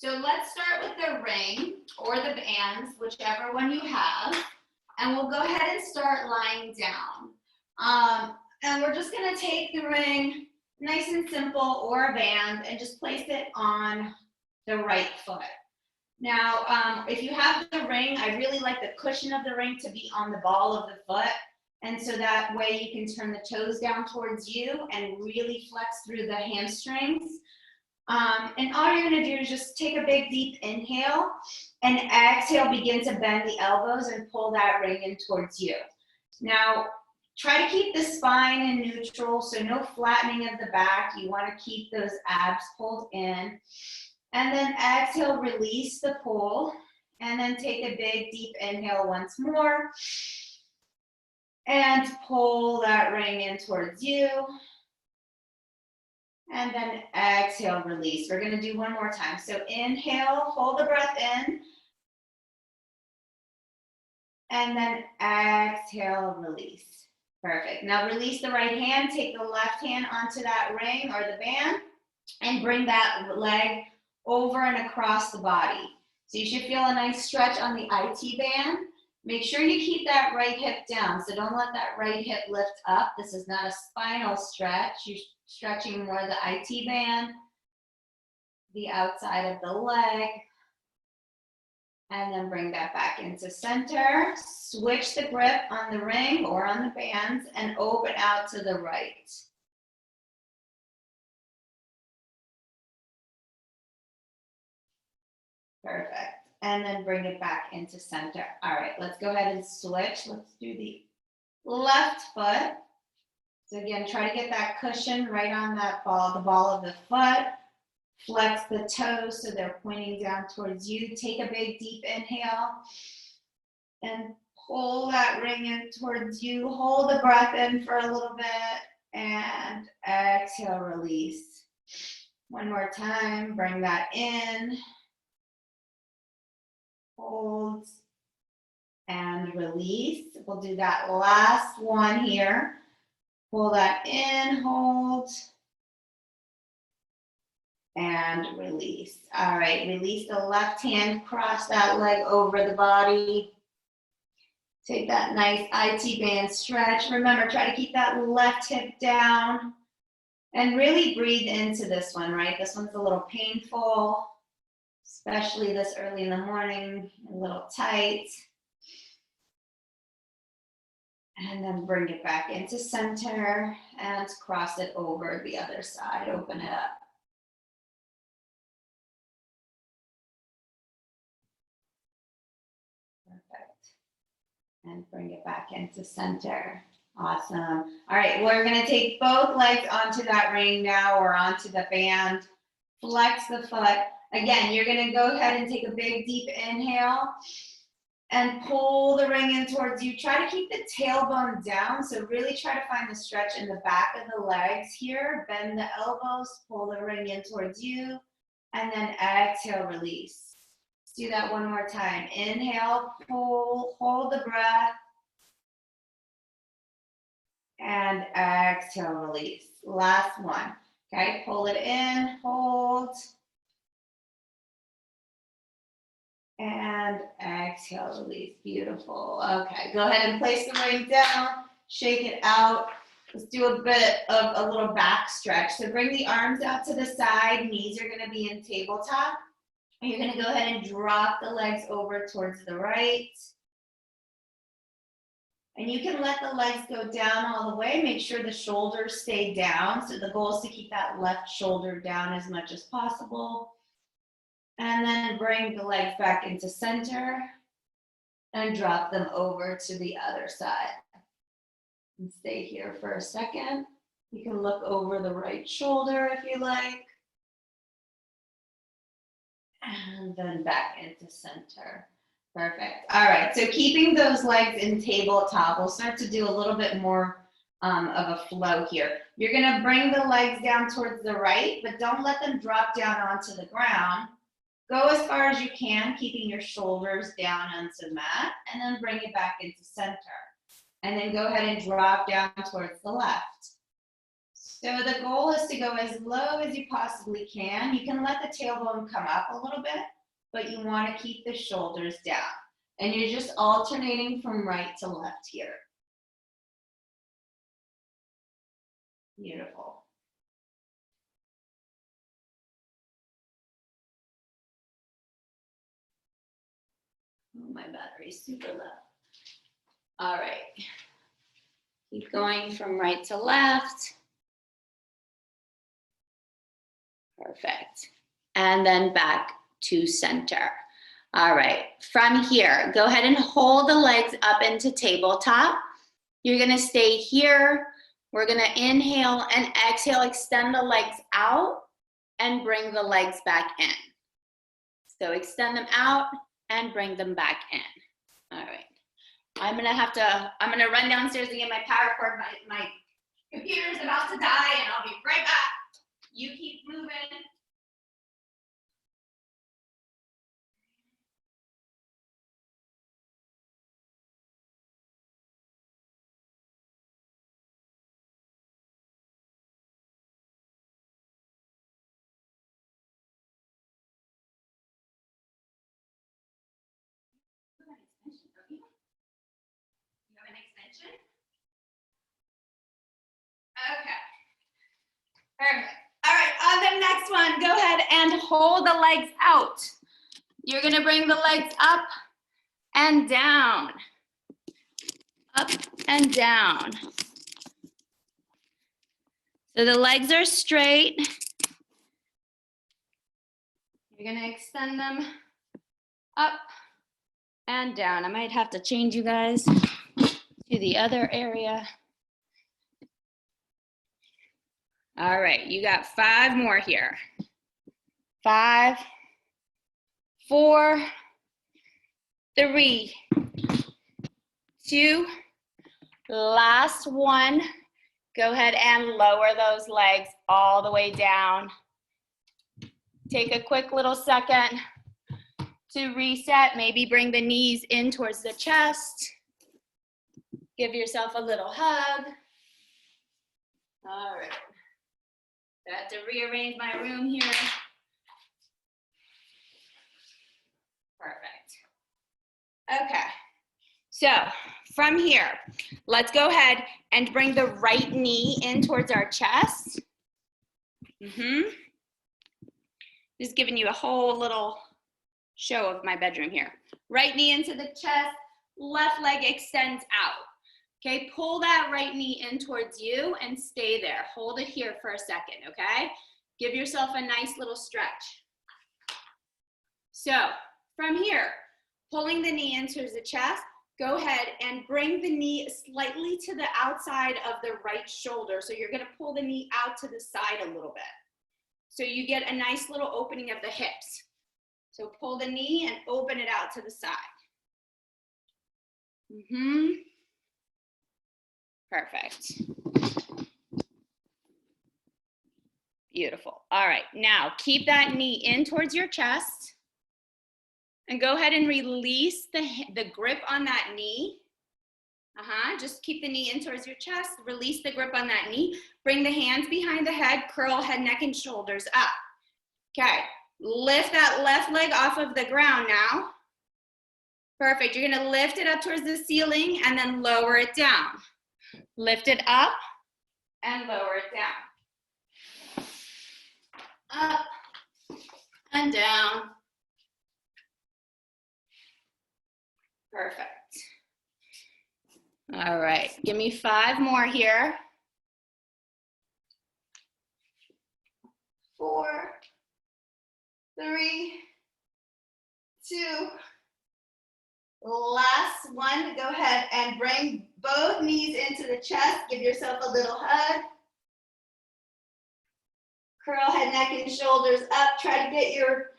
So let's start with the ring or the bands, whichever one you have. And we'll go ahead and start lying down. And we're just gonna take the ring, nice and simple, or a band, and just place it on the right foot. Now, if you have the ring, I really like the cushion of the ring to be on the ball of the foot. And so that way you can turn the toes down towards you and really flex through the hamstrings. And all you're gonna do is just take a big deep inhale and exhale, begin to bend the elbows and pull that ring in towards you. Now, try to keep the spine in neutral, so no flattening of the back. You wanna keep those abs pulled in. And then exhale, release the pull, and then take a big deep inhale once more. And pull that ring in towards you. And then exhale, release. We're gonna do one more time. So inhale, hold the breath in. And then exhale, release. Perfect. Now release the right hand, take the left hand onto that ring or the band, and bring that leg over and across the body. So you should feel a nice stretch on the IT band. Make sure you keep that right hip down, so don't let that right hip lift up. This is not a spinal stretch. You're stretching more the IT band, the outside of the leg, and then bring that back into center. Switch the grip on the ring or on the bands and open out to the right. Perfect. And then bring it back into center. All right, let's go ahead and switch. Let's do the left foot. So again, try to get that cushion right on that ball, the ball of the foot. Flex the toes so they're pointing down towards you. Take a big deep inhale and pull that ring in towards you. Hold the breath in for a little bit and exhale, release. One more time, bring that in. Hold and release. We'll do that last one here. Pull that in, hold, and release. All right, release the left hand, cross that leg over the body. Take that nice IT band stretch. Remember, try to keep that left hip down and really breathe into this one, right? This one's a little painful, especially this early in the morning, a little tight. And then bring it back into center and cross it over the other side. Open it up. Perfect. And bring it back into center. Awesome. All right, we're gonna take both legs onto that ring now or onto the band. Flex the foot. Again, you're gonna go ahead and take a big deep inhale and pull the ring in towards you. Try to keep the tailbone down. So really try to find the stretch in the back of the legs here. Bend the elbows, pull the ring in towards you, and then exhale, release. Let's do that one more time. Inhale, pull, hold the breath, and exhale, release. Last one. Okay, pull it in, hold, and exhale, release. Beautiful. Okay, go ahead and place the ring down, shake it out. Let's do a bit of a little back stretch. So bring the arms out to the side, knees are gonna be in tabletop. And you're gonna go ahead and drop the legs over towards the right. And you can let the legs go down all the way. Make sure the shoulders stay down. So the goal is to keep that left shoulder down as much as possible. And then bring the legs back into center and drop them over to the other side. And stay here for a second. You can look over the right shoulder if you like. And then back into center. Perfect. All right, so keeping those legs in tabletop, we'll start to do a little bit more of a flow here. You're gonna bring the legs down towards the right, but don't let them drop down onto the ground. Go as far as you can, keeping your shoulders down onto the mat, and then bring it back into center. And then go ahead and drop down towards the left. So the goal is to go as low as you possibly can. You can let the tailbone come up a little bit, but you want to keep the shoulders down. And you're just alternating from right to left here. Beautiful. Oh, my battery's super low. All right. Keep going from right to left. Perfect. And then back to center. All right, from here, go ahead and hold the legs up into tabletop. You're gonna stay here. We're gonna inhale and exhale, extend the legs out and bring the legs back in. So extend them out and bring them back in. All right, I'm gonna run downstairs to get my power cord. My computer's about to die and I'll be right back. You keep moving. You have an extension? Okay. Perfect. All right, on the next one, go ahead and hold the legs out. You're gonna bring the legs up and down. Up and down. So the legs are straight. You're gonna extend them up and down. I might have to change you guys to the other area. All right, you got 5 more here. 5, 4, 3, 2, last one. Go ahead and lower those legs all the way down. Take a quick little second to reset. Maybe bring the knees in towards the chest. Give yourself a little hug. All right. I have to rearrange my room here. Perfect. Okay. So from here, let's go ahead and bring the right knee in towards our chest. Just giving you a whole little show of my bedroom here. Right knee into the chest, left leg extends out. Okay, pull that right knee in towards you and stay there. Hold it here for a second, okay? Give yourself a nice little stretch. So from here, pulling the knee in towards the chest, go ahead and bring the knee slightly to the outside of the right shoulder. So you're gonna pull the knee out to the side a little bit. So you get a nice little opening of the hips. So pull the knee and open it out to the side. Perfect. Beautiful. All right, now keep that knee in towards your chest and go ahead and release the grip on that knee. Just keep the knee in towards your chest, release the grip on that knee, bring the hands behind the head, curl head, neck, and shoulders up. Okay, lift that left leg off of the ground now. Perfect, you're gonna lift it up towards the ceiling and then lower it down. Lift it up and lower it down. Up and down. Perfect. All right, give me 5 more here. 4, 3, 2. Last one, go ahead and bring both knees into the chest. Give yourself a little hug. Curl head, neck, and shoulders up. Try to get your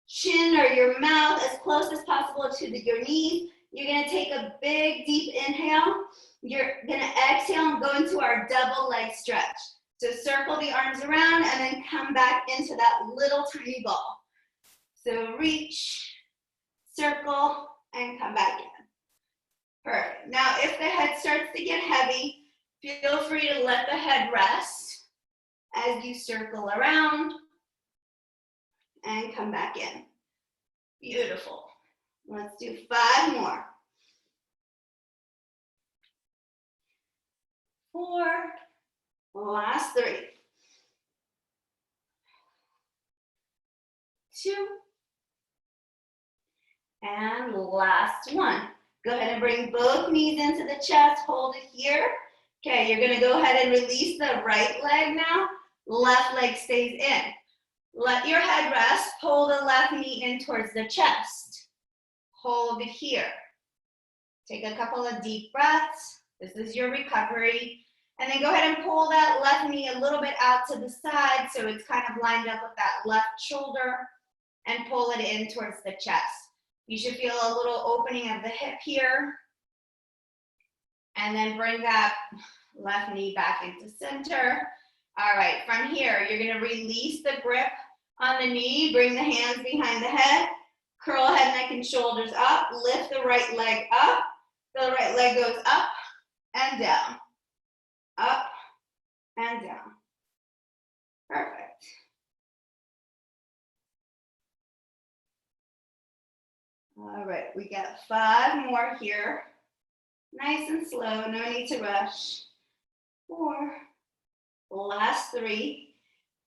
chin or your mouth as close as possible to your knees. You're gonna take a big, deep inhale. You're gonna exhale and go into our double leg stretch. So circle the arms around and then come back into that little tiny ball. So reach, circle, and come back in. Perfect. Now, if the head starts to get heavy, feel free to let the head rest. as you circle around and come back in. Beautiful. Let's do 5 more. 4, last 3. 2, and last 1. Go ahead and bring both knees into the chest, hold it here. Okay, you're gonna go ahead and release the right leg now. Left leg stays in. Let your head rest, pull the left knee in towards the chest. Hold it here. Take a couple of deep breaths. This is your recovery. And then go ahead and pull that left knee a little bit out to the side so it's kind of lined up with that left shoulder, and pull it in towards the chest. You should feel a little opening of the hip here. And then bring that left knee back into center. All right, from here, you're gonna release the grip on the knee, bring the hands behind the head, curl head, neck, and shoulders up, lift the right leg up. The right leg goes up and down, up and down. Perfect. All right, we got 5 more here. Nice and slow, no need to rush. 4, last 3.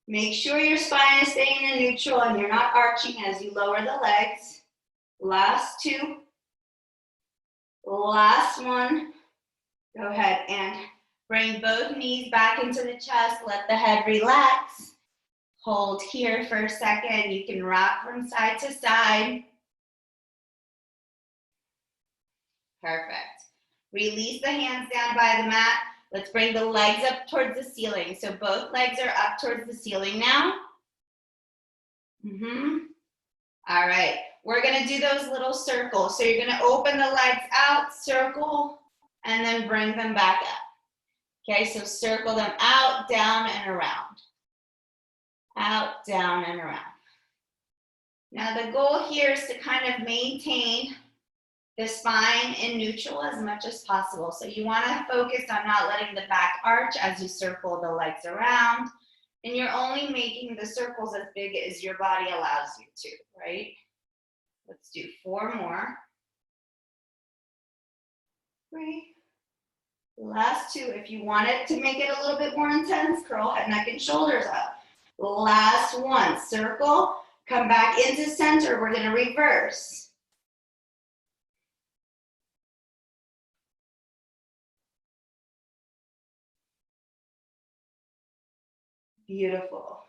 Make sure your spine is staying in neutral and you're not arching as you lower the legs. Last 2, last 1. Go ahead and bring both knees back into the chest. Let the head relax. Hold here for a second. You can rock from side to side. Perfect. Release the hands down by the mat. Let's bring the legs up towards the ceiling. So both legs are up towards the ceiling now. All right, we're gonna do those little circles. So you're gonna open the legs out, circle, and then bring them back up. Okay, so circle them out, down, and around. Out, down, and around. Now the goal here is to kind of maintain the spine in neutral as much as possible. So you want to focus on not letting the back arch as you circle the legs around. And you're only making the circles as big as your body allows you to, right? Let's do 4 more. 3. Last 2. If you want it to make it a little bit more intense, curl head, neck, and shoulders up. Last 1. Circle, come back into center. We're going to reverse. Beautiful.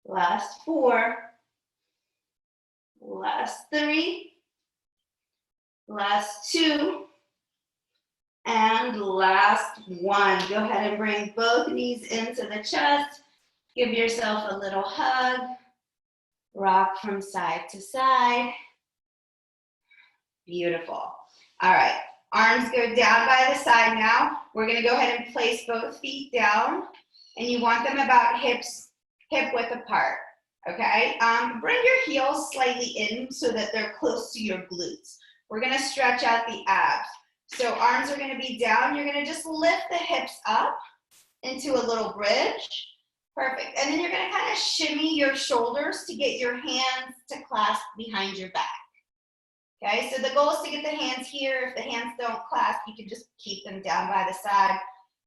Last 4. Last 3. Last 2. And last 1. Go ahead and bring both knees into the chest. Give yourself a little hug. Rock from side to side. Beautiful. All right. Arms go down by the side now. We're going to go ahead and place both feet down. And you want them about hip width apart. Okay? Bring your heels slightly in so that they're close to your glutes. We're going to stretch out the abs. So arms are going to be down. You're going to just lift the hips up into a little bridge. Perfect. And then you're going to kind of shimmy your shoulders to get your hands to clasp behind your back. Okay, so the goal is to get the hands here. If the hands don't clasp, you can just keep them down by the side.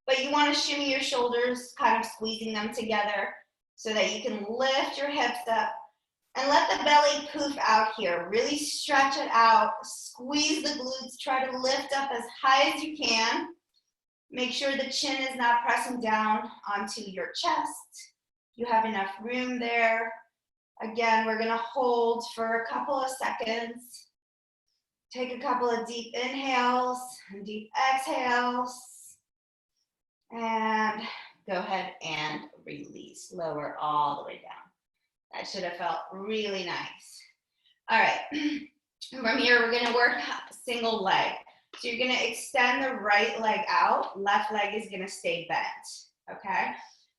But you want to shimmy your shoulders, kind of squeezing them together so that you can lift your hips up and let the belly poof out here. Really stretch it out, squeeze the glutes, try to lift up as high as you can. Make sure the chin is not pressing down onto your chest. You have enough room there. Again, we're gonna hold for a couple of seconds. Take a couple of deep inhales and deep exhales. And go ahead and release. Lower all the way down. That should have felt really nice. All right. From here, we're going to work single leg. So you're going to extend the right leg out. Left leg is going to stay bent. Okay.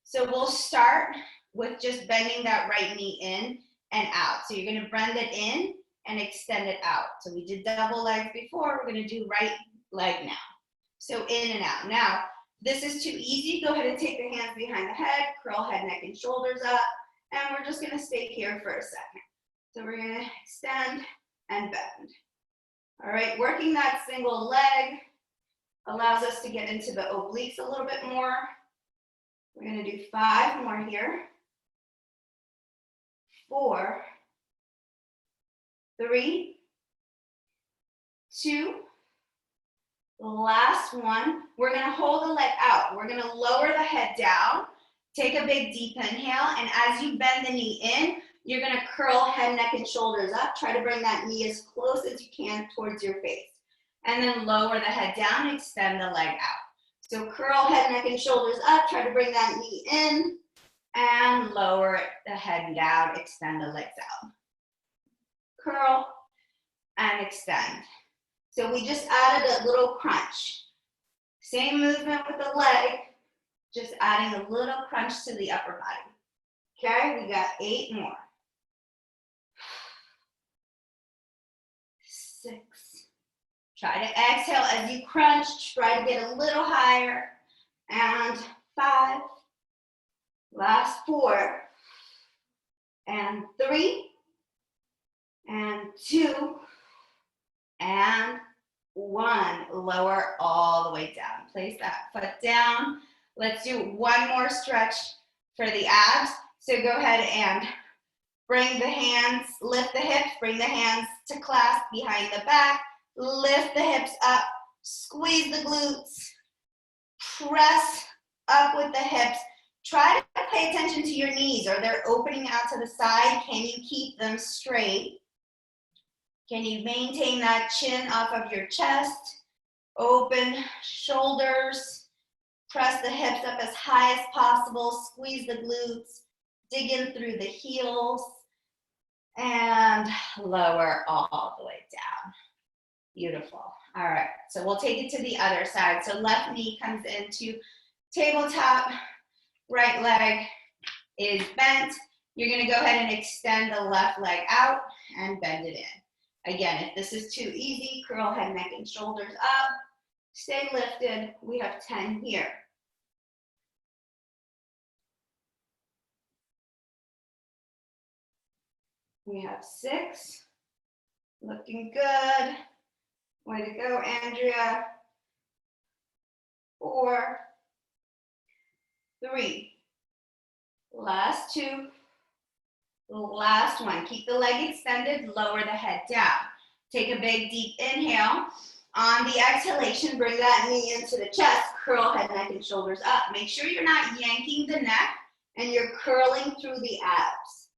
So we'll start with just bending that right knee in and out. So you're going to bend it in and extend it out. So we did double legs before, we're gonna do right leg now. So in and out. Now, this is too easy. Go ahead and take the hands behind the head, curl head, neck, and shoulders up. And we're just gonna stay here for a second. So we're gonna extend and bend. All right, working that single leg allows us to get into the obliques a little bit more. We're gonna do 5 more here. 4, 3, 2, the last one. We're gonna hold the leg out. We're gonna lower the head down, take a big deep inhale, and as you bend the knee in, you're gonna curl head, neck, and shoulders up. Try to bring that knee as close as you can towards your face. And then lower the head down, extend the leg out. So curl head, neck, and shoulders up. Try to bring that knee in and lower the head down, extend the legs out. Curl and extend. So we just added a little crunch. Same movement with the leg, just adding a little crunch to the upper body. Okay, we got 8 more. 6. Try to exhale as you crunch, try to get a little higher. And 5, last 4, and 3, and 2, and 1. Lower all the way down. Place that foot down. Let's do one more stretch for the abs. So go ahead and bring the hands, lift the hips, bring the hands to clasp behind the back. Lift the hips up, squeeze the glutes, press up with the hips. Try to pay attention to your knees. Are they opening out to the side? Can you keep them straight? Can you maintain that chin off of your chest? Open shoulders. Press the hips up as high as possible. Squeeze the glutes. Dig in through the heels. And lower all the way down. Beautiful. All right, so we'll take it to the other side. So left knee comes into tabletop, right leg is bent. You're gonna go ahead and extend the left leg out and bend it in. Again, if this is too easy, curl head, neck, and shoulders up. Stay lifted. We have 10 here. We have 6. Looking good. Way to go, Andrea. 4, 3, last 2, last 1. Keep the leg extended, lower the head down. Take a big deep inhale. On the exhalation, bring that knee into the chest, curl head, neck, and shoulders up. Make sure you're not yanking the neck and you're curling through the abs.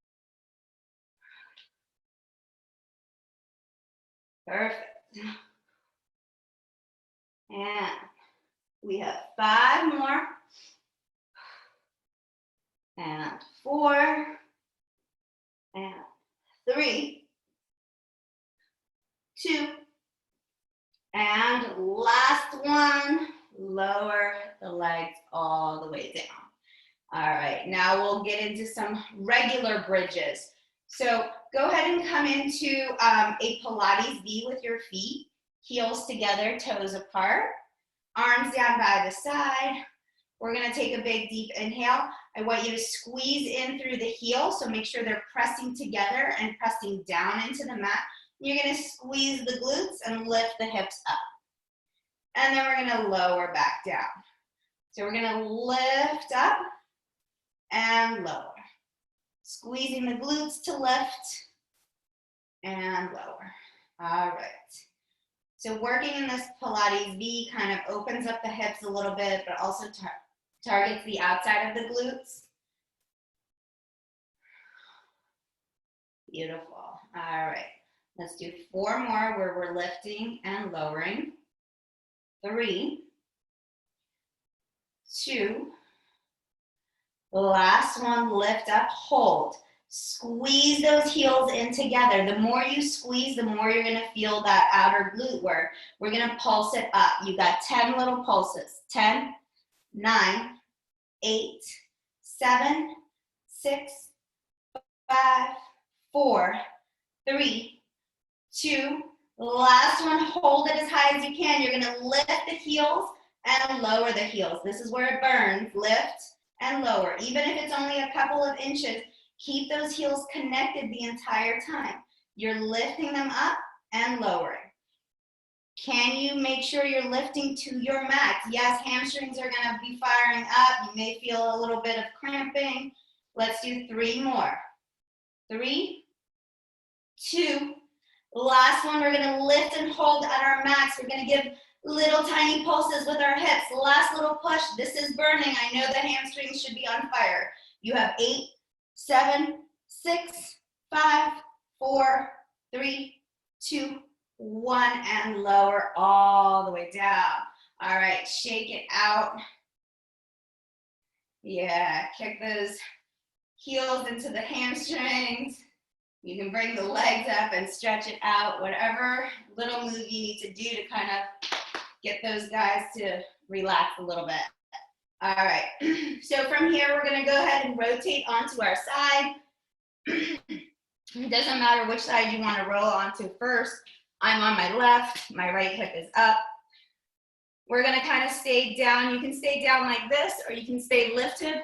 Perfect. And we have 5 more. And 4. And 3. 2. And last one. Lower the legs all the way down. All right, now we'll get into some regular bridges. So go ahead and come into a Pilates V with your feet. Heels together, toes apart, arms down by the side. We're gonna take a big deep inhale. I want you to squeeze in through the heel, so make sure they're pressing together and pressing down into the mat. You're gonna squeeze the glutes and lift the hips up. And then we're gonna lower back down. So we're gonna lift up and lower. Squeezing the glutes to lift and lower. All right. So working in this Pilates V kind of opens up the hips a little bit, but also targets the outside of the glutes. Beautiful. All right. Let's do 4 more where we're lifting and lowering. 3, 2, last one, lift up, hold. Squeeze those heels in together. The more you squeeze, the more you're gonna feel that outer glute work. We're gonna pulse it up. You got 10 little pulses. 10, 9, 8, 7, 6, 5, 4, 3, 2, Last one, hold it as high as you can. You're gonna lift the heels and lower the heels. This is where it burns. Lift and lower. Even if it's only a couple of inches, keep those heels connected the entire time. You're lifting them up and lowering. Can you make sure you're lifting to your max? Yes, hamstrings are gonna be firing up. You may feel a little bit of cramping. Let's do 3 more. 3, 2, last one, we're gonna lift and hold at our max. We're gonna give little tiny pulses with our hips. Last little push, this is burning. I know the hamstrings should be on fire. You have 8, 7, 6, 5, 4, 3, 2, 1, and lower all the way down. All right, shake it out. Yeah, kick those heels into the hamstrings. You can bring the legs up and stretch it out, whatever little move you need to do to kind of get those guys to relax a little bit. All right, so from here, we're gonna go ahead and rotate onto our side. It doesn't matter which side you wanna roll onto first. I'm on my left, my right hip is up. We're gonna kind of stay down. You can stay down like this, or you can stay lifted.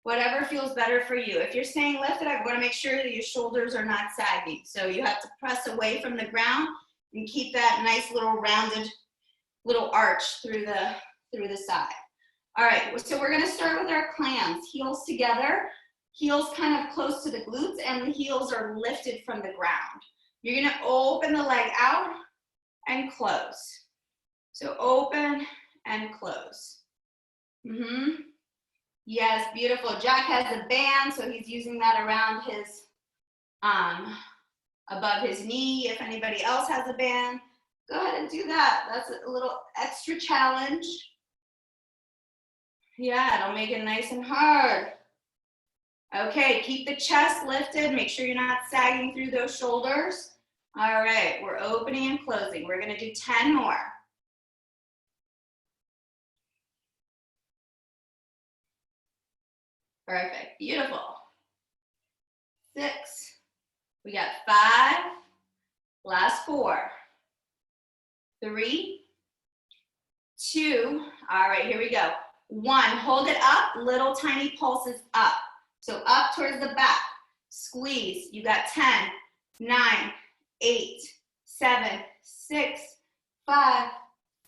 Whatever feels better for you. If you're staying lifted, I want to make sure that your shoulders are not sagging. So you have to press away from the ground and keep that nice little rounded little arch through the side. All right, so we're going to start with our clams. Heels together, heels kind of close to the glutes, and the heels are lifted from the ground. You're going to open the leg out and close. So open and close. Yes, beautiful. Jack has a band, so he's using that around his, above his knee. If anybody else has a band, go ahead and do that. That's a little extra challenge. Yeah, it'll make it nice and hard. Okay, keep the chest lifted. Make sure you're not sagging through those shoulders. All right, we're opening and closing. We're gonna do 10 more. Perfect, beautiful. 6, we got 5, last 4, 3, 2, all right, here we go. 1, hold it up, little tiny pulses up. So up towards the back, squeeze, you got 10, 9, 8, 7, 6, 5,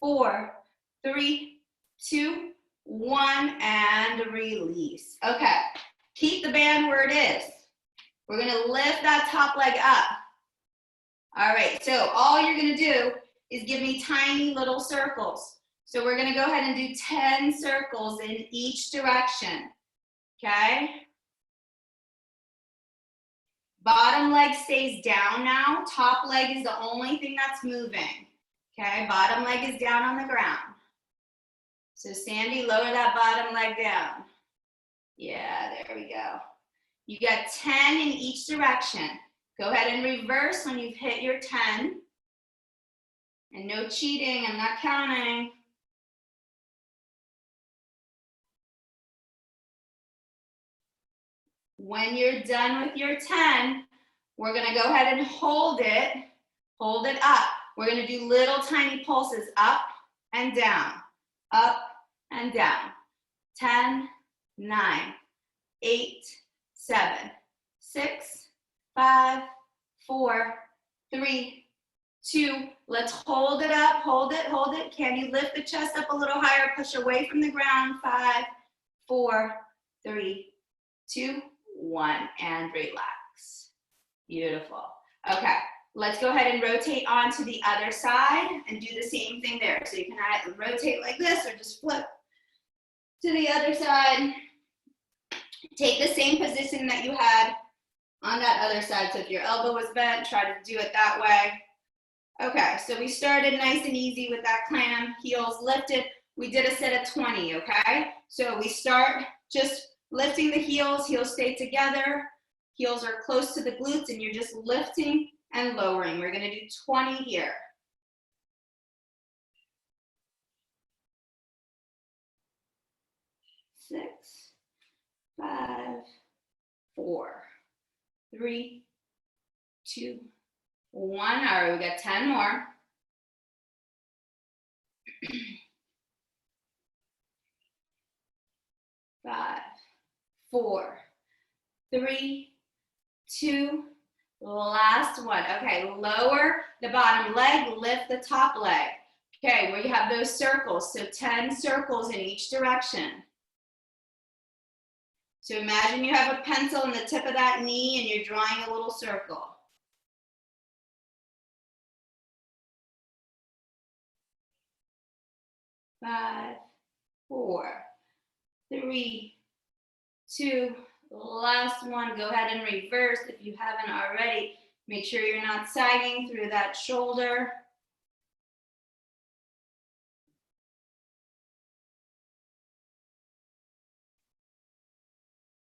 4, 3, 2, 1, and release. Okay, keep the band where it is. We're gonna lift that top leg up. All right, so all you're gonna do is give me tiny little circles. So we're gonna go ahead and do 10 circles in each direction, okay? Bottom leg stays down now. Top leg is the only thing that's moving, okay? Bottom leg is down on the ground. So Sandy, lower that bottom leg down. Yeah, there we go. You got 10 in each direction. Go ahead and reverse when you've hit your 10. And no cheating, I'm not counting. When you're done with your 10, we're gonna go ahead and hold it up. We're gonna do little tiny pulses up and down, up and down. 10, 9, 8, 7, 6, 5, 4, 3, 2. Let's hold it up, hold it, hold it. Can you lift the chest up a little higher? Push away from the ground. 5, 4, 3, 2, 1, and relax. Beautiful. Okay, let's go ahead and rotate on to the other side and do the same thing there. So you can either rotate like this or just flip to the other side. Take the same position that you had on that other side. So if your elbow was bent, try to do it that way. Okay, so we started nice and easy with that clam, heels lifted. We did a set of 20, okay? So we start just lifting the heels, heels stay together, heels are close to the glutes, and you're just lifting and lowering. We're gonna do 20 here. 6, 5, 4, 3, 2, 1. All right, we got 10 more. 5, 4, 3, 2, last one. Okay, lower the bottom leg, lift the top leg. Okay, where you have those circles, so 10 circles in each direction. So imagine you have a pencil in the tip of that knee and you're drawing a little circle. 5, 4, 3, 2, last one. Go ahead and reverse if you haven't already. Make sure you're not sagging through that shoulder.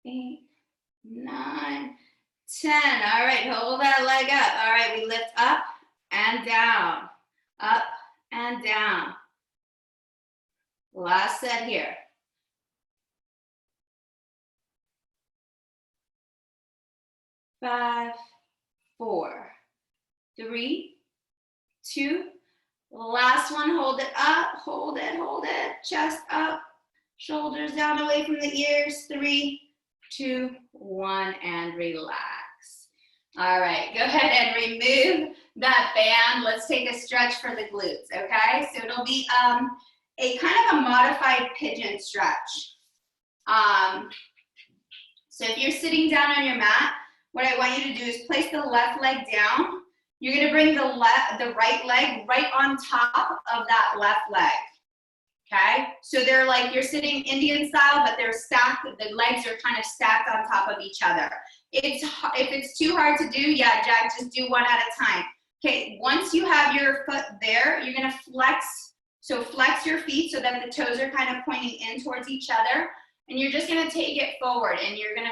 8, 9, 10. All right, hold that leg up. All right, we lift up and down, up and down. Last set here. 5, 4, 3, 2, last one. Hold it up, hold it, chest up, shoulders down away from the ears. 3, 2, 1, and relax. All right, go ahead and remove that band. Let's take a stretch for the glutes, okay? So it'll be a kind of a modified pigeon stretch. So if you're sitting down on your mat, what I want you to do is place the left leg down. You're gonna bring the right leg right on top of that left leg, okay? So they're like, you're sitting Indian style, but they're stacked, the legs are kind of stacked on top of each other. If it's too hard to do, yeah, Jack, just do one at a time. Okay, once you have your foot there, you're gonna flex. So flex your feet so that the toes are kind of pointing in towards each other. And you're just gonna take it forward and you're gonna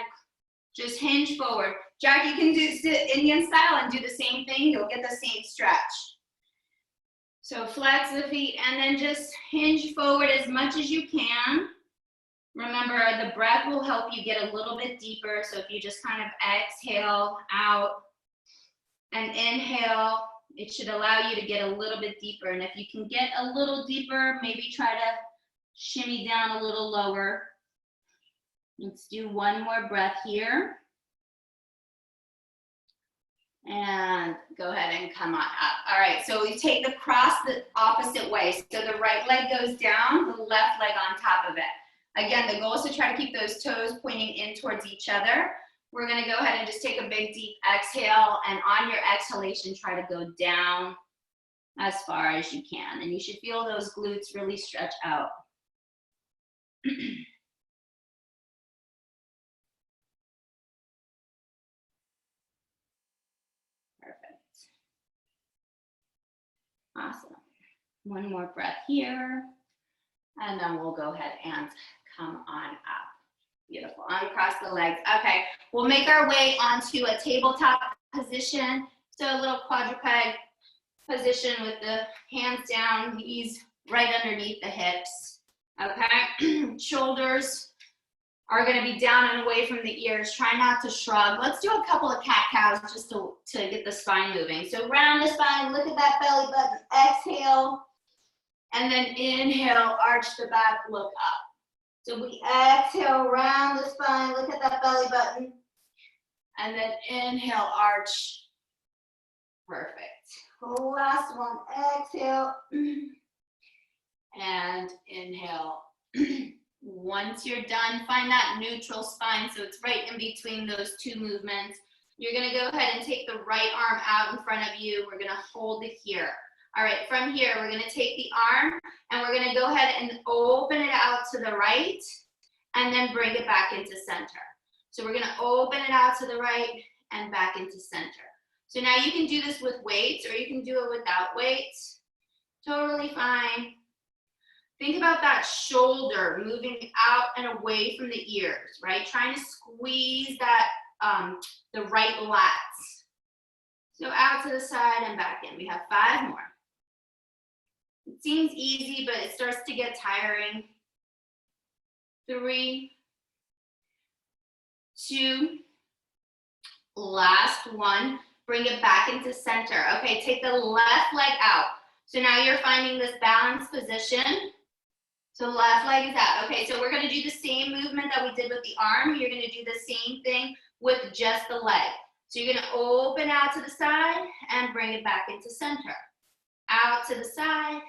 just hinge forward. Jack, you can do sit Indian style and do the same thing. You'll get the same stretch. So flex the feet and then just hinge forward as much as you can. Remember, the breath will help you get a little bit deeper. So if you just kind of exhale out and inhale, it should allow you to get a little bit deeper. And if you can get a little deeper, maybe try to shimmy down a little lower. Let's do one more breath here. And go ahead and come on up. All right, so we take the cross the opposite way. So the right leg goes down, the left leg on top of it. Again, the goal is to try to keep those toes pointing in towards each other. We're gonna go ahead and just take a big deep exhale, and on your exhalation, try to go down as far as you can. And you should feel those glutes really stretch out. Awesome. One more breath here. And then we'll go ahead and come on up. Beautiful. Uncross the legs. Okay, we'll make our way onto a tabletop position. So a little quadruped position with the hands down, knees right underneath the hips. Okay, shoulders are going to be down and away from the ears. Try not to shrug. Let's do a couple of cat-cows just to get the spine moving. So round the spine, look at that belly button. Exhale, and then inhale, arch the back, look up. So we exhale, round the spine, look at that belly button, and then inhale, arch. Perfect. Last one, exhale, and inhale. Once you're done, find that neutral spine, so it's right in between those two movements. You're gonna go ahead and take the right arm out in front of you. We're gonna hold it here. All right, from here, we're gonna take the arm and we're gonna go ahead and open it out to the right and then bring it back into center. So we're gonna open it out to the right and back into center. So now you can do this with weights or you can do it without weights. Totally fine. Think about that shoulder moving out and away from the ears, right? Trying to squeeze that, the right lats. So out to the side and back in. We have 5 more. It seems easy, but it starts to get tiring. 3, 2, last one. bring it back into center. Okay, take the left leg out. So now you're finding this balanced position. So left leg is out. Okay, so we're gonna do the same movement that we did with the arm. You're gonna do the same thing with just the leg. So you're gonna open out to the side and bring it back into center. Out to the side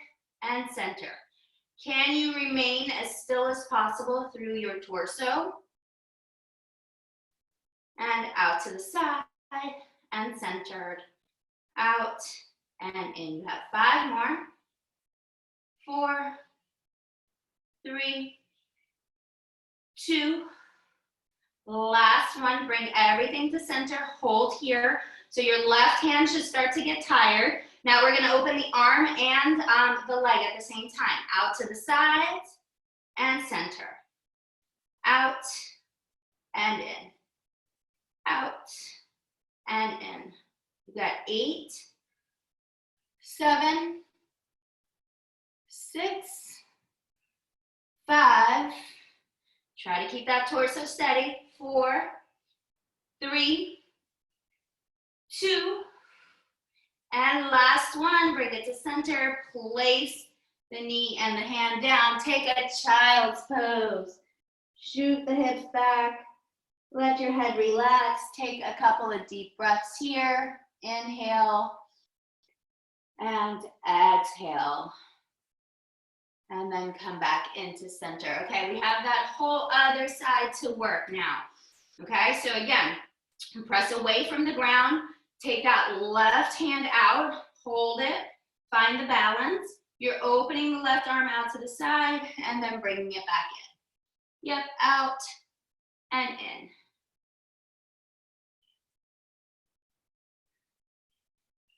and center. Can you remain as still as possible through your torso? And out to the side and centered. Out and in. You have 5 more. 4, 3, 2. Last one, bring everything to center, hold here. So your left hand should start to get tired. Now we're gonna open the arm and the leg at the same time. Out to the side and center. Out and in. Out and in. You got 8, 7, 6, 5. Try to keep that torso steady. 4, 3, 2, and last one. Bring it to center. Place the knee and the hand down. Take a child's pose. Shoot the hips back. Let your head relax. Take a couple of deep breaths here. Inhale and exhale. And then come back into center. Okay, we have that whole other side to work now. Okay, so again, press away from the ground. Take that left hand out. Hold it. Find the balance. You're opening the left arm out to the side and then bringing it back in. Yep, out and in.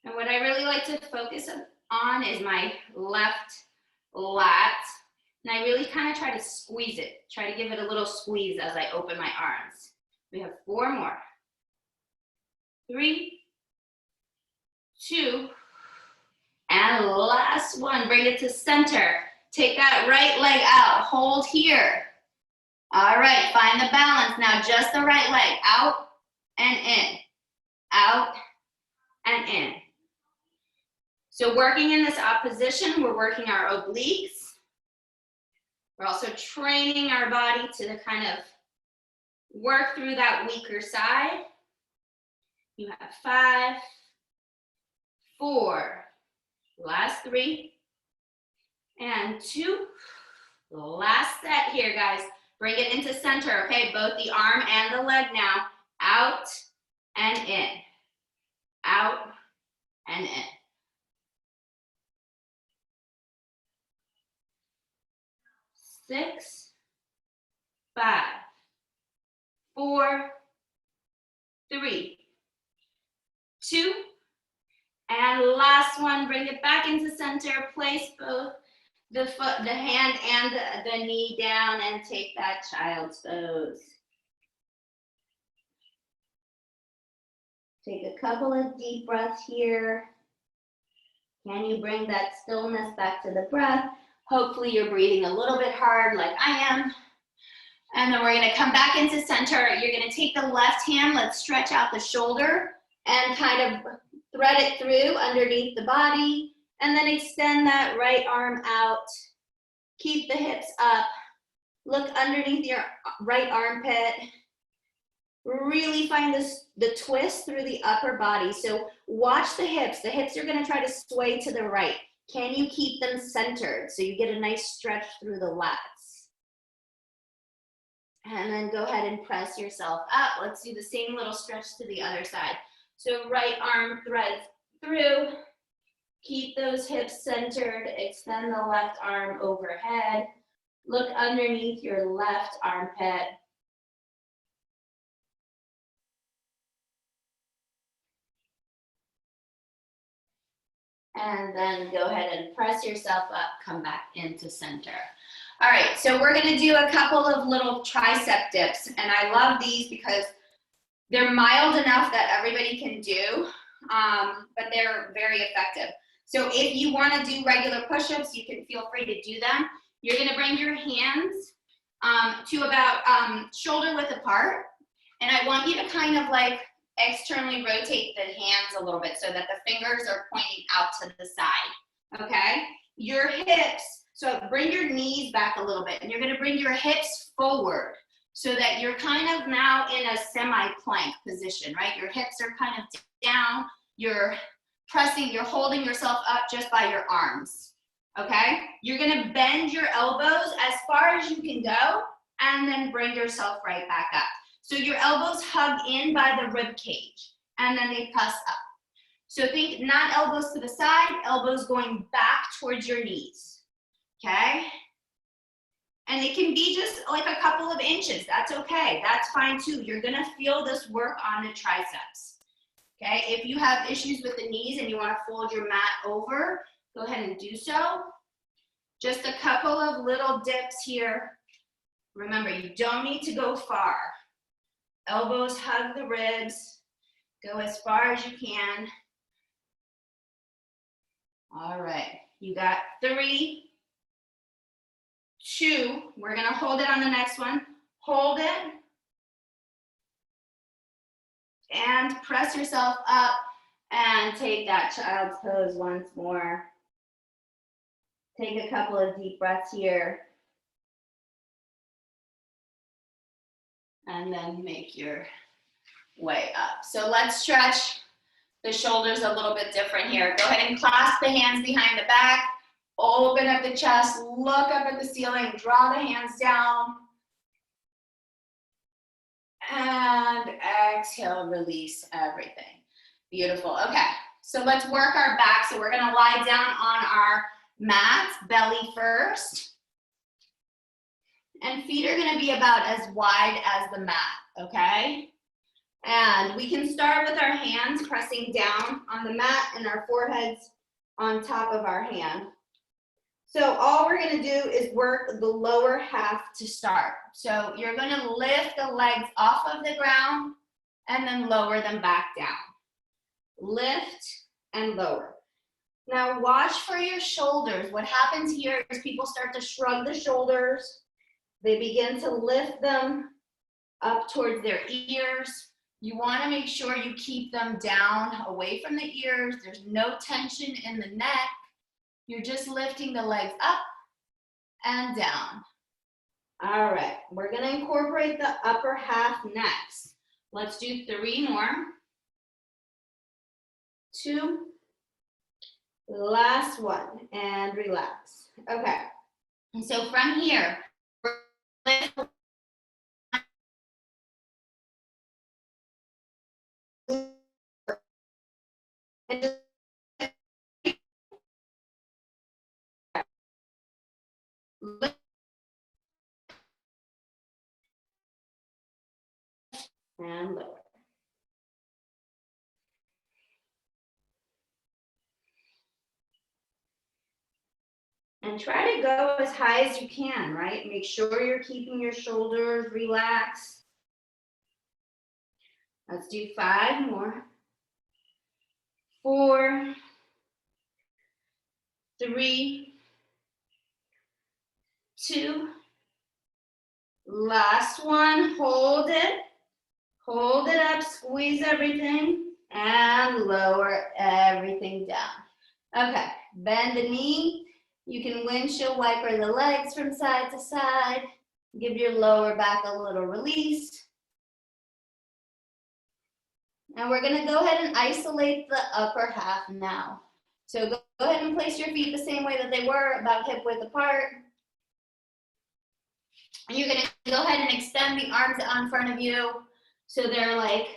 And what I really like to focus on is my left lat. And I really kind of try to squeeze it. Try to give it a little squeeze as I open my arms. We have 4 more. 3, 2, and last one. Bring it to center. Take that right leg out. Hold here. All right, find the balance. Now just the right leg. Out and in. Out and in. So working in this opposition, we're working our obliques. We're also training our body to kind of work through that weaker side. You have 5, 4, last 3, and 2. Last set here, guys. Bring it into center, okay? Both the arm and the leg now. Out and in. Out and in. 6, 5, 4, 3, 2, and last one. Bring it back into center. Place both the foot, the hand, and the knee down, and take that child's pose. Take a couple of deep breaths here. Can you bring that stillness back to the breath? Hopefully you're breathing a little bit hard like I am. And then we're gonna come back into center. You're gonna take the left hand, let's stretch out the shoulder and kind of thread it through underneath the body. And then extend that right arm out. Keep the hips up. Look underneath your right armpit. Really find the twist through the upper body. So watch the hips. The hips are gonna try to sway to the right. Can you keep them centered so you get a nice stretch through the lats? And then go ahead and press yourself up. Let's do the same little stretch to the other side. So right arm threads through. Keep those hips centered. Extend the left arm overhead. Look underneath your left armpit. And then go ahead and press yourself up, come back into center. All right, so we're gonna do a couple of little tricep dips, and I love these because they're mild enough that everybody can do, but they're very effective. So if you wanna do regular push-ups, you can feel free to do them. You're gonna bring your hands to about shoulder width apart, and I want you to kind of like externally rotate the hands a little bit so that the fingers are pointing out to the side, okay? Your hips, so bring your knees back a little bit, and you're gonna bring your hips forward so that you're kind of now in a semi-plank position, right? Your hips are kind of down, you're holding yourself up just by your arms, okay? You're gonna bend your elbows as far as you can go, and then bring yourself right back up. So your elbows hug in by the rib cage, and then they press up. So think not elbows to the side, elbows going back towards your knees, okay? And it can be just like a couple of inches, that's okay, that's fine too. You're gonna feel this work on the triceps, okay? If you have issues with the knees and you wanna fold your mat over, go ahead and do so. Just a couple of little dips here. Remember, you don't need to go far. Elbows hug the ribs, go as far as you can. All right, you got 3, 2, we're gonna hold it on the next one. Hold it, and press yourself up, and take that child's pose once more. Take a couple of deep breaths here. And then make your way up. So let's stretch the shoulders a little bit different here. Go ahead and clasp the hands behind the back, open up the chest, look up at the ceiling, draw the hands down, and exhale, release everything. Beautiful, okay. So let's work our back. So we're gonna lie down on our mats, belly first. And feet are gonna be about as wide as the mat, okay? And we can start with our hands pressing down on the mat and our foreheads on top of our hand. So all we're gonna do is work the lower half to start. So you're gonna lift the legs off of the ground and then lower them back down. Lift and lower. Now watch for your shoulders. What happens here is people start to shrug the shoulders. They begin to lift them up towards their ears. You want to make sure you keep them down away from the ears. There's no tension in the neck. You're just lifting the legs up and down. All right, we're going to incorporate the upper half next. Let's do 3 more. 2. Last one, and relax. Okay, and so from here, and lower. And try to go as high as you can, right? Make sure you're keeping your shoulders relaxed. Let's do 5 more. 4, 3, 2. Last one, hold it. Hold it up, squeeze everything, and lower everything down. Okay, bend the knee. You can windshield wiper the legs from side to side. Give your lower back a little release. And we're gonna go ahead and isolate the upper half now. So go ahead and place your feet the same way that they were, about hip width apart. And you're gonna go ahead and extend the arms out in front of you so they're like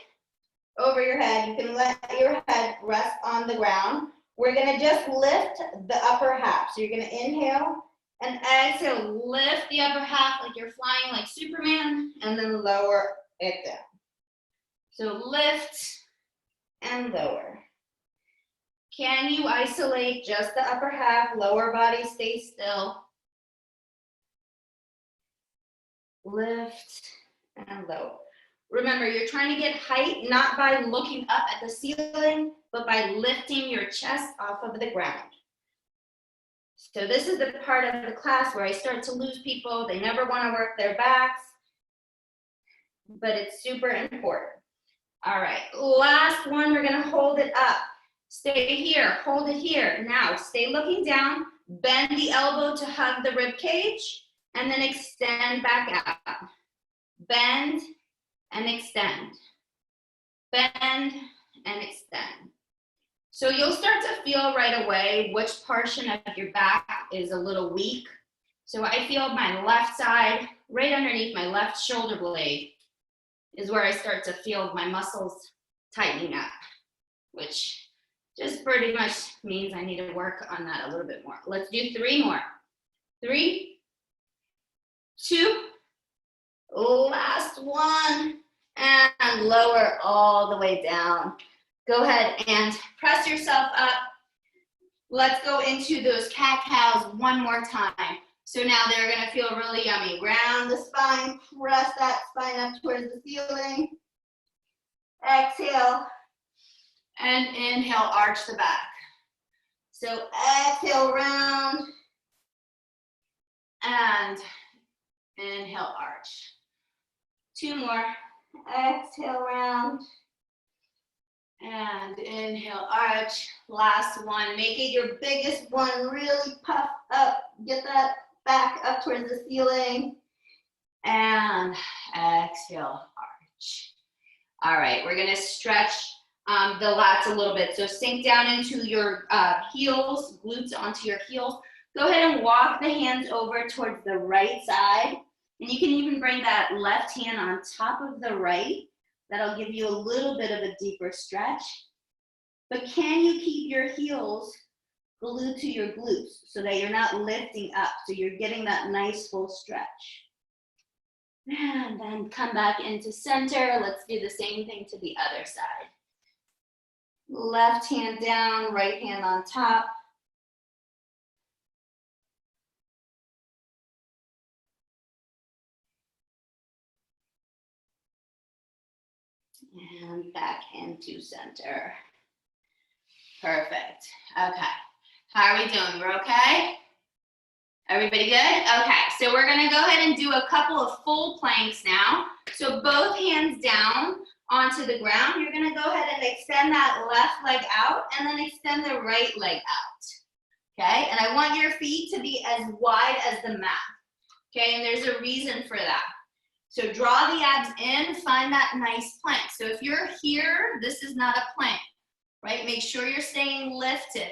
over your head. You can let your head rest on the ground. We're gonna just lift the upper half. So you're gonna inhale and exhale, lift the upper half like you're flying like Superman, and then lower it down. So lift and lower. Can you isolate just the upper half? Lower body, stay still. Lift and lower. Remember, you're trying to get height not by looking up at the ceiling, but by lifting your chest off of the ground. So this is the part of the class where I start to lose people. They never want to work their backs, but it's super important. All right, last one, we're gonna hold it up. Stay here, hold it here. Now, stay looking down, bend the elbow to hug the rib cage, and then extend back out. Bend and extend. Bend and extend. So you'll start to feel right away which portion of your back is a little weak. So I feel my left side, right underneath my left shoulder blade, is where I start to feel my muscles tightening up, which just pretty much means I need to work on that a little bit more. Let's do 3 more. 3, 2, last one, and lower all the way down. Go ahead and press yourself up. Let's go into those cat-cows one more time. So now they're gonna feel really yummy. Round the spine, press that spine up towards the ceiling. Exhale, and inhale, arch the back. So exhale, round, and inhale, arch. 2 more, exhale, round, and inhale, arch. Last one, make it your biggest one, really puff up, get that back up towards the ceiling, and exhale, arch. All right, we're gonna stretch the lats a little bit. So sink down into your heels, glutes onto your heels. Go ahead and walk the hands over towards the right side. And you can even bring that left hand on top of the right. That'll give you a little bit of a deeper stretch. But can you keep your heels glued to your glutes so that you're not lifting up, so you're getting that nice full stretch? And then come back into center. Let's do the same thing to the other side. Left hand down, right hand on top. And back into center. Perfect. Okay. How are we doing? We're okay? Everybody good? Okay, so we're gonna go ahead and do a couple of full planks now. So both hands down onto the ground. You're gonna go ahead and extend that left leg out and then extend the right leg out. Okay, and I want your feet to be as wide as the mat. Okay, and there's a reason for that. So draw the abs in, find that nice plank. So if you're here, this is not a plank, right? Make sure you're staying lifted.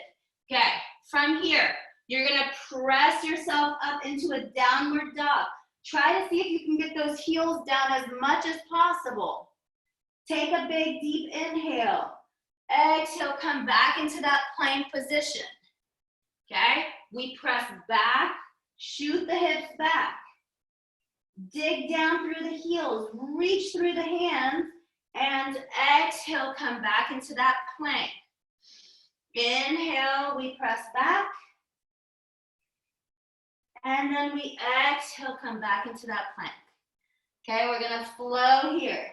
Okay, from here, you're gonna press yourself up into a downward dog. Try to see if you can get those heels down as much as possible. Take a big, deep inhale. Exhale, come back into that plank position. Okay, we press back, shoot the hips back. Dig down through the heels, reach through the hands, and exhale, come back into that plank. Inhale, we press back. And then we exhale, come back into that plank. Okay, we're gonna flow here.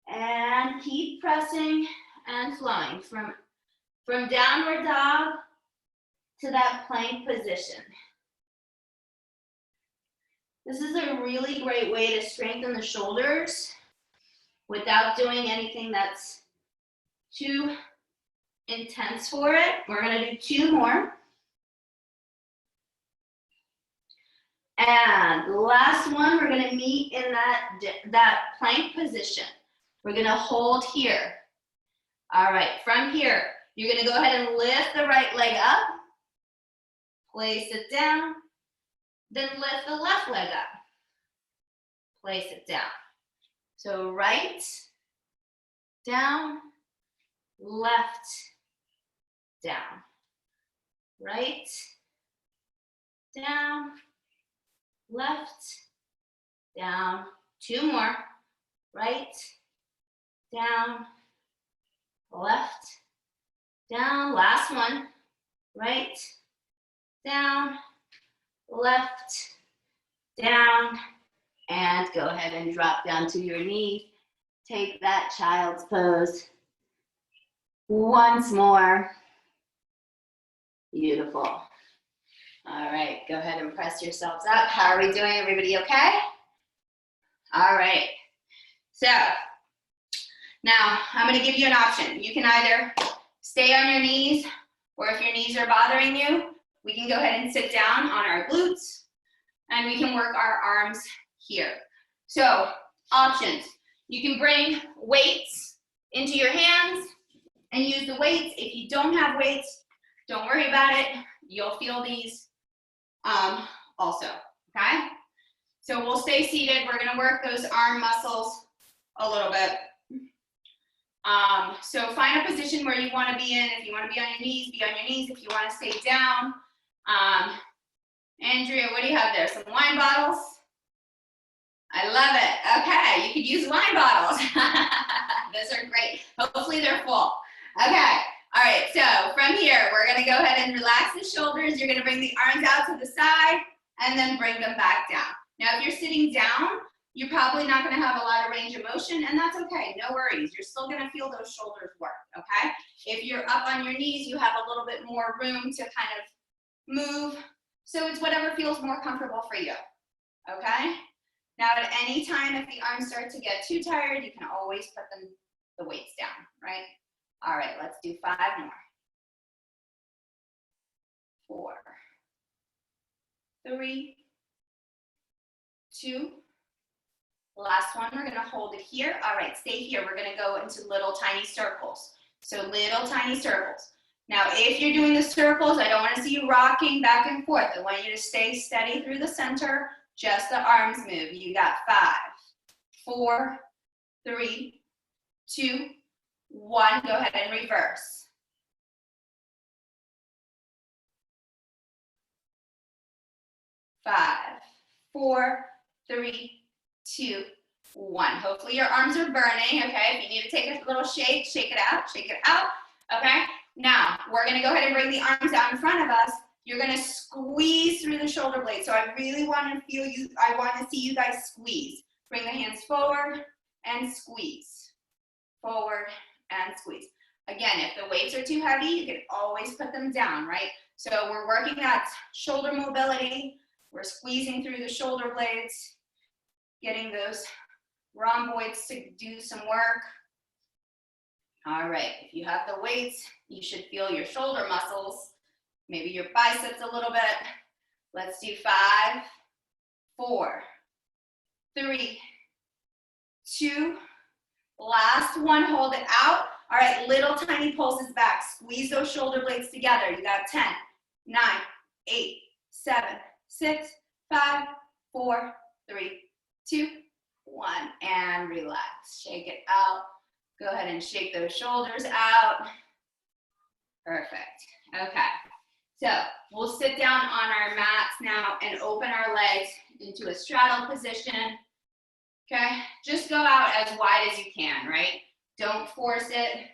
And keep pressing and flowing from downward dog to that plank position. This is a really great way to strengthen the shoulders without doing anything that's too intense for it. We're gonna do 2 more. And the last one, we're gonna meet in that plank position. We're gonna hold here. All right, from here, you're gonna go ahead and lift the right leg up, place it down, then lift the left leg up, place it down. So right, down, left, down, right, down, left, down. 2 more, right, down, left, down. Last one, right, down, left, down, and go ahead and drop down to your knees. Take that child's pose. Once more. Beautiful. All right, go ahead and press yourselves up. How are we doing, everybody okay? All right, so Now, I'm gonna give you an option. You can either stay on your knees, or if your knees are bothering you, we can go ahead and sit down on our glutes, and we can work our arms here. So, options. You can bring weights into your hands and use the weights. If you don't have weights, don't worry about it. You'll feel these also, okay? So we'll stay seated. We're gonna work those arm muscles a little bit. So find a position where you wanna be in. If you wanna be on your knees, be on your knees. If you wanna stay down. Andrea, what do you have there? Some wine bottles? I love it. Okay, you could use wine bottles. Those are great. Hopefully they're full. Okay, all right, so from here, we're gonna go ahead and relax the shoulders. You're gonna bring the arms out to the side and then bring them back down. Now, if you're sitting down, you're probably not gonna have a lot of range of motion, and that's okay, no worries. You're still gonna feel those shoulders work, okay? If you're up on your knees, you have a little bit more room to kind of move. So it's whatever feels more comfortable for you, okay? Now, at any time, if the arms start to get too tired, you can always put the weights down, right? All right, let's do 5 more. 4, 3, 2. Last one, we're gonna hold it here. All right, stay here. We're gonna go into little tiny circles. So little tiny circles. Now, if you're doing the circles, I don't wanna see you rocking back and forth. I want you to stay steady through the center, just the arms move. You got 5, 4, 3, 2, 1. Go ahead and reverse. 5, 4, 3, 2, 1. Hopefully your arms are burning, okay? If you need to take a little shake, shake it out, okay? Now, we're gonna go ahead and bring the arms out in front of us. You're gonna squeeze through the shoulder blades. So I really wanna feel you, I wanna see you guys squeeze. Bring the hands forward and squeeze. Forward and squeeze. Again, if the weights are too heavy, you can always put them down, right? So we're working that shoulder mobility. We're squeezing through the shoulder blades, getting those rhomboids to do some work. All right, if you have the weights, you should feel your shoulder muscles, maybe your biceps a little bit. Let's do 5, 4, 3, 2, last one, hold it out. All right, little tiny pulses back. Squeeze those shoulder blades together. You got 10, 9, 8, 7, 6, 5, 4, 3, 2, 1, and relax. Shake it out. Go ahead and shake those shoulders out. Perfect. Okay. So we'll sit down on our mats now and open our legs into a straddle position. Okay, just go out as wide as you can, right? Don't force it.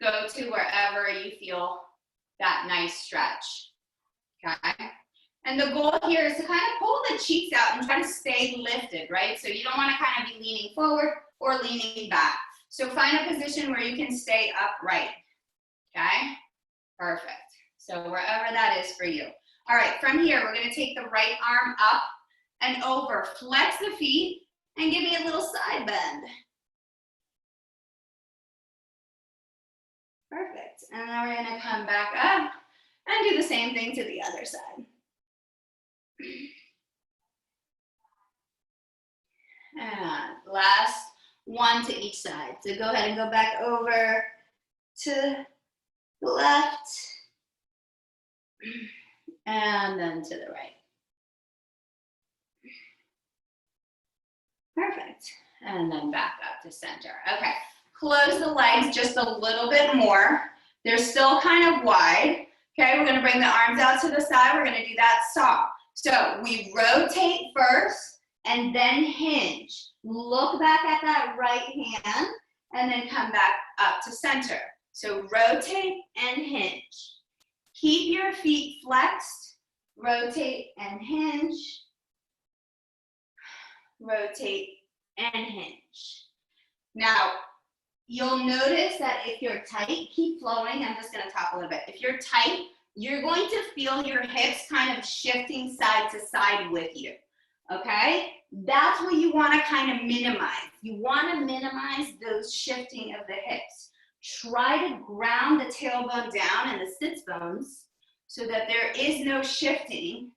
Go to wherever you feel that nice stretch, okay? And the goal here is to kind of pull the cheeks out and try to stay lifted, right? So you don't want to kind of be leaning forward or leaning back. So find a position where you can stay upright, okay? Perfect. So wherever that is for you. All right, from here, we're gonna take the right arm up and over. Flex the feet and give me a little side bend. Perfect. And then we're gonna come back up and do the same thing to the other side. And last one to each side. So go ahead and go back over to the left and then to the right. Perfect. And then back up to center. Okay, close the legs just a little bit more. They're still kind of wide. Okay, we're gonna bring the arms out to the side. We're gonna do that saw. So we rotate first and then hinge. Look back at that right hand and then come back up to center. So rotate and hinge. Keep your feet flexed. Rotate and hinge. Rotate and hinge. Now, you'll notice that if you're tight, keep flowing. I'm just gonna talk a little bit. If you're tight, you're going to feel your hips kind of shifting side to side with you, okay? That's what you want to kind of minimize. You want to minimize those shifting of the hips. Try to ground the tailbone down and the sits bones so that there is no shifting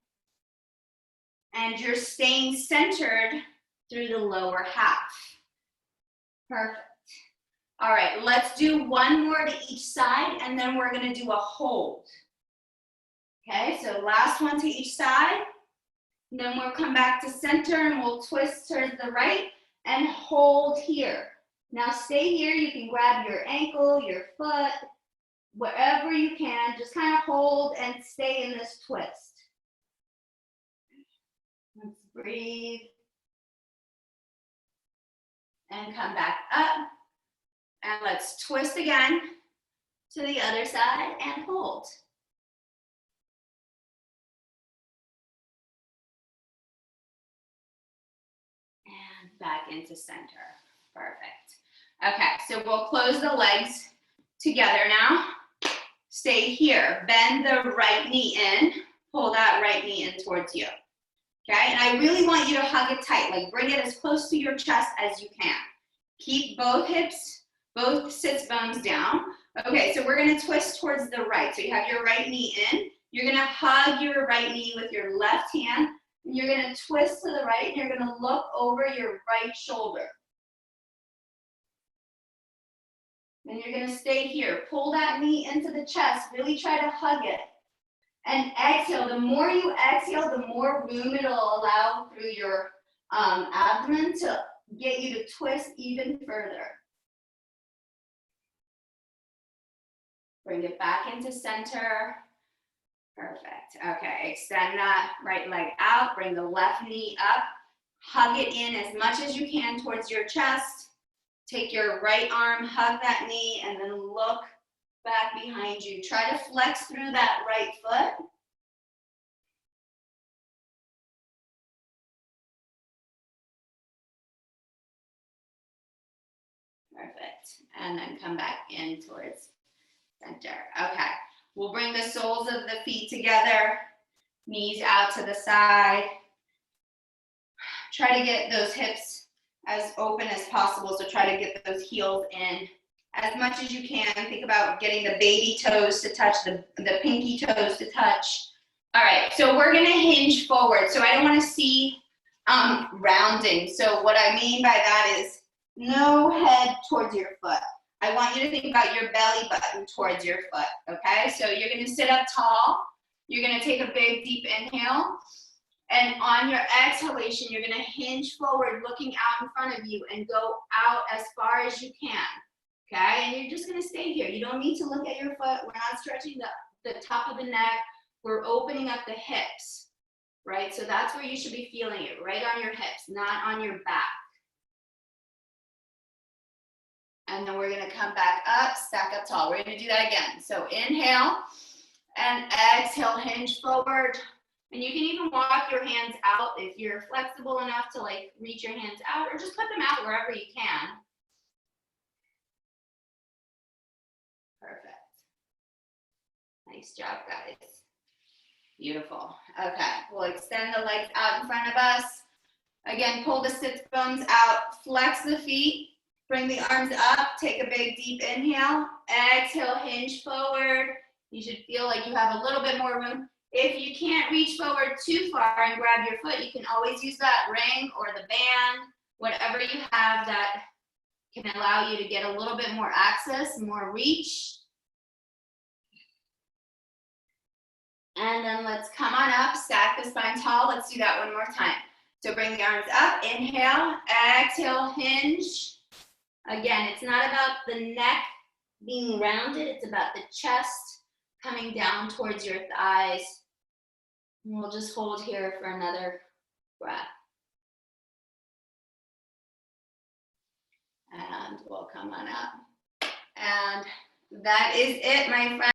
and you're staying centered through the lower half. Perfect. All right, let's do one more to each side and then we're going to do a hold. Okay, so last one to each side. Then we'll come back to center and we'll twist towards the right and hold here. Now stay here, you can grab your ankle, your foot, wherever you can, just kind of hold and stay in this twist. Let's breathe. And come back up. And let's twist again to the other side and hold. And back into center. Perfect. Okay, so we'll close the legs together now. Stay here. Bend the right knee in. Pull that right knee in towards you. Okay, and I really want you to hug it tight. Like bring it as close to your chest as you can. Keep both hips, both sits bones down. Okay, so we're gonna twist towards the right. So you have your right knee in. You're gonna hug your right knee with your left hand. And you're gonna twist to the right. And you're gonna look over your right shoulder. And you're gonna stay here. Pull that knee into the chest. Really try to hug it. And exhale. The more you exhale, the more room it'll allow through your abdomen to get you to twist even further. Bring it back into center. Perfect. Okay, extend that right leg out. Bring the left knee up. Hug it in as much as you can towards your chest. Take your right arm, hug that knee, and then look back behind you. Try to flex through that right foot. Perfect. And then come back in towards center. Okay. We'll bring the soles of the feet together. Knees out to the side. Try to get those hips as open as possible. So try to get those heels in as much as you can. Think about getting the baby toes to touch, the pinky toes to touch. All right, so we're gonna hinge forward. So I don't wanna see rounding. So what I mean by that is no head towards your foot. I want you to think about your belly button towards your foot, okay? So you're gonna sit up tall. You're gonna take a big, deep inhale. And on your exhalation, you're gonna hinge forward, looking out in front of you and go out as far as you can, okay? And you're just gonna stay here. You don't need to look at your foot. We're not stretching the top of the neck. We're opening up the hips, right? So that's where you should be feeling it, right on your hips, not on your back. And then we're gonna come back up, stack up tall. We're gonna do that again. So inhale and exhale, hinge forward. And you can even walk your hands out if you're flexible enough to like reach your hands out, or just put them out wherever you can. Perfect. Nice job, guys. Beautiful. Okay, we'll extend the legs out in front of us. Again, pull the sits bones out, flex the feet, bring the arms up, take a big deep inhale, exhale, hinge forward. You should feel like you have a little bit more room. If you can't reach forward too far and grab your foot, you can always use that ring or the band, whatever you have that can allow you to get a little bit more access, more reach. And then let's come on up, stack the spine tall. Let's do that one more time. So bring the arms up, inhale, exhale, hinge. Again, it's not about the neck being rounded, it's about the chest coming down towards your thighs. And we'll just hold here for another breath. And we'll come on up. And that is it, my friends.